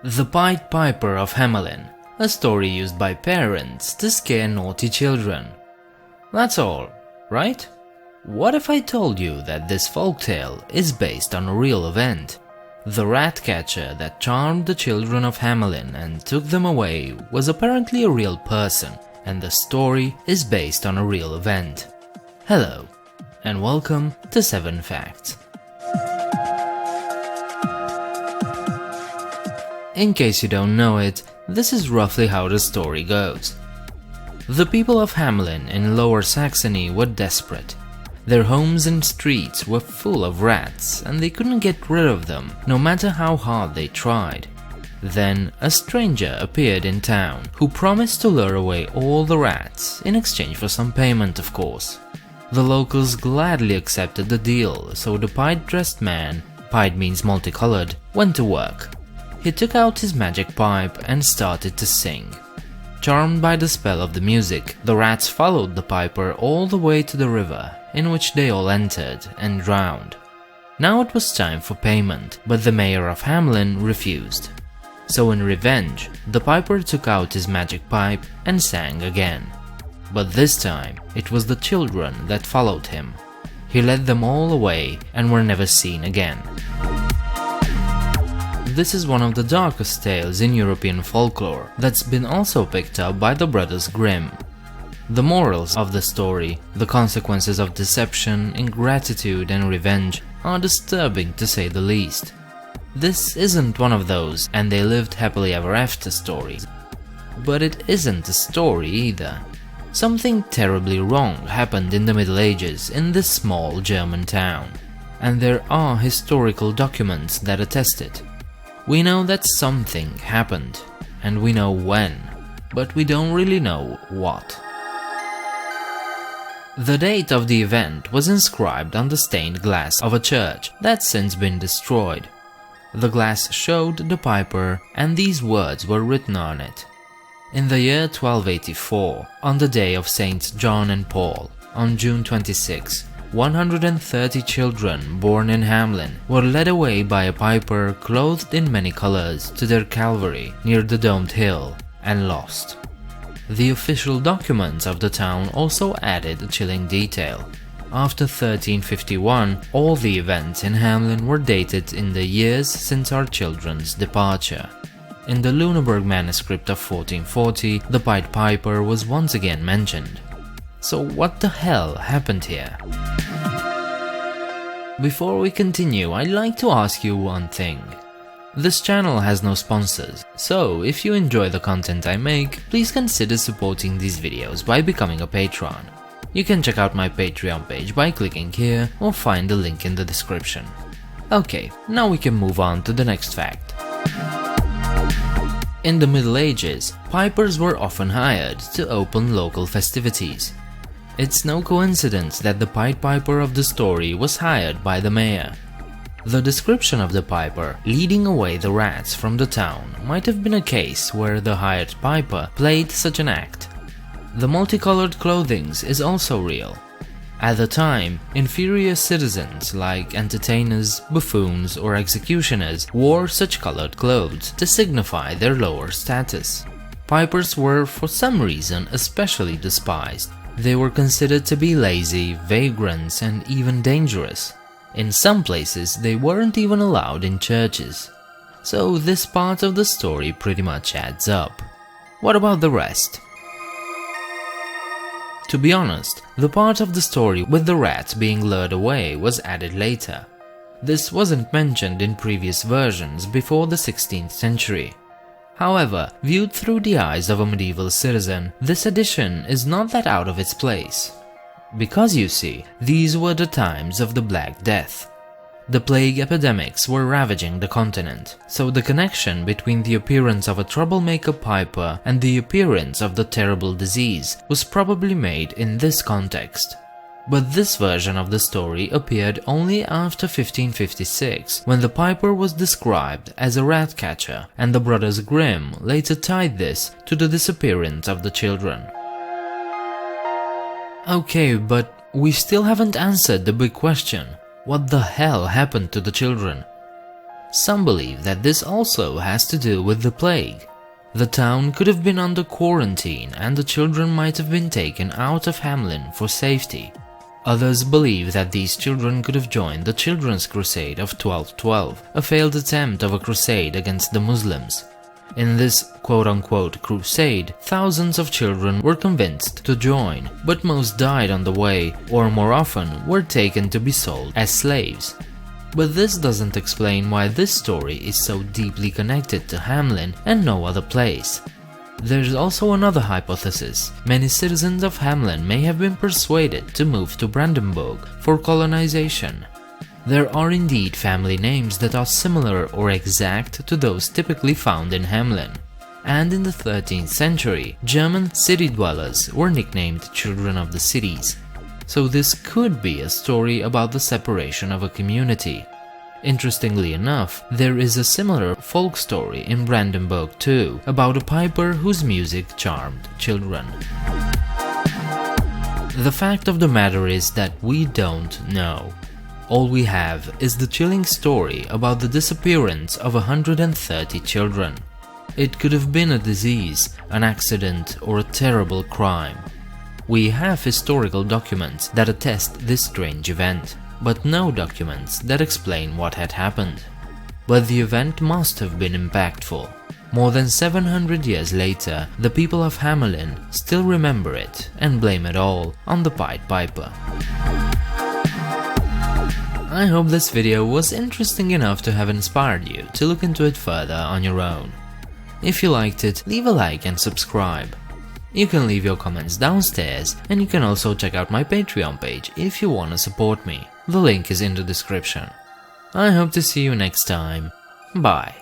The Pied Piper of Hamelin, a story used by parents to scare naughty children. That's all, right? What if I told you that this folktale is based on a real event? The rat catcher that charmed the children of Hamelin and took them away was apparently a real person, and the story is based on a real event. Hello, and welcome to 7 Facts. In case you don't know it, this is roughly how the story goes. The people of Hamelin in Lower Saxony were desperate. Their homes and streets were full of rats, and they couldn't get rid of them, no matter how hard they tried. Then, a stranger appeared in town, who promised to lure away all the rats, in exchange for some payment, of course. The locals gladly accepted the deal, so the pied-dressed man, pied means multicolored, went to work. He took out his magic pipe and started to sing. Charmed by the spell of the music, the rats followed the piper all the way to the river, in which they all entered and drowned. Now it was time for payment, but the mayor of Hamelin refused. So in revenge, the piper took out his magic pipe and sang again. But this time, it was the children that followed him. He led them all away and were never seen again. This is one of the darkest tales in European folklore that's been also picked up by the brothers Grimm. The morals of the story, the consequences of deception, ingratitude and revenge are disturbing to say the least. This isn't one of those "and they lived happily ever after" stories. But it isn't a story either. Something terribly wrong happened in the Middle Ages in this small German town, and there are historical documents that attest it. We know that something happened, and we know when, but we don't really know what. The date of the event was inscribed on the stained glass of a church that's since been destroyed. The glass showed the piper, and these words were written on it. In the year 1284, on the day of Saints John and Paul, on June 26, 130 children born in Hamelin were led away by a piper clothed in many colors to their Calvary near the domed hill and lost. The official documents of the town also added a chilling detail. After 1351, all the events in Hamelin were dated in the years since our children's departure. In the Lüneburg manuscript of 1440, the Pied Piper was once again mentioned. So what the hell happened here? Before we continue, I'd like to ask you one thing. This channel has no sponsors, so if you enjoy the content I make, please consider supporting these videos by becoming a patron. You can check out my Patreon page by clicking here or find the link in the description. Okay, now we can move on to the next fact. In the Middle Ages, pipers were often hired to open local festivities. It's no coincidence that the Pied Piper of the story was hired by the mayor. The description of the piper leading away the rats from the town might have been a case where the hired piper played such an act. The multicolored clothing is also real. At the time, inferior citizens like entertainers, buffoons or executioners wore such colored clothes to signify their lower status. Pipers were, for some reason, especially despised. They were considered to be lazy, vagrants and even dangerous. In some places, they weren't even allowed in churches. So this part of the story pretty much adds up. What about the rest? To be honest, the part of the story with the rats being lured away was added later. This wasn't mentioned in previous versions before the 16th century. However, viewed through the eyes of a medieval citizen, this addition is not that out of its place. Because you see, these were the times of the Black Death. The plague epidemics were ravaging the continent, so the connection between the appearance of a troublemaker piper and the appearance of the terrible disease was probably made in this context. But this version of the story appeared only after 1556, when the piper was described as a rat catcher, and the brothers Grimm later tied this to the disappearance of the children. Okay, but we still haven't answered the big question. What the hell happened to the children? Some believe that this also has to do with the plague. The town could have been under quarantine and the children might have been taken out of Hamelin for safety. Others believe that these children could have joined the Children's Crusade of 1212, a failed attempt of a crusade against the Muslims. In this quote-unquote crusade, thousands of children were convinced to join, but most died on the way, or more often were taken to be sold as slaves. But this doesn't explain why this story is so deeply connected to Hamelin and no other place. There's also another hypothesis. Many citizens of Hamelin may have been persuaded to move to Brandenburg for colonization. There are indeed family names that are similar or exact to those typically found in Hamelin. And in the 13th century, German city dwellers were nicknamed children of the cities. So this could be a story about the separation of a community. Interestingly enough, there is a similar folk story in Brandenburg too, about a piper whose music charmed children. The fact of the matter is that we don't know. All we have is the chilling story about the disappearance of 130 children. It could have been a disease, an accident, or a terrible crime. We have historical documents that attest this strange event, but no documents that explain what had happened. But the event must have been impactful. More than 700 years later, the people of Hamelin still remember it and blame it all on the Pied Piper. I hope this video was interesting enough to have inspired you to look into it further on your own. If you liked it, leave a like and subscribe. You can leave your comments downstairs, and you can also check out my Patreon page if you want to support me. The link is in the description. I hope to see you next time. Bye.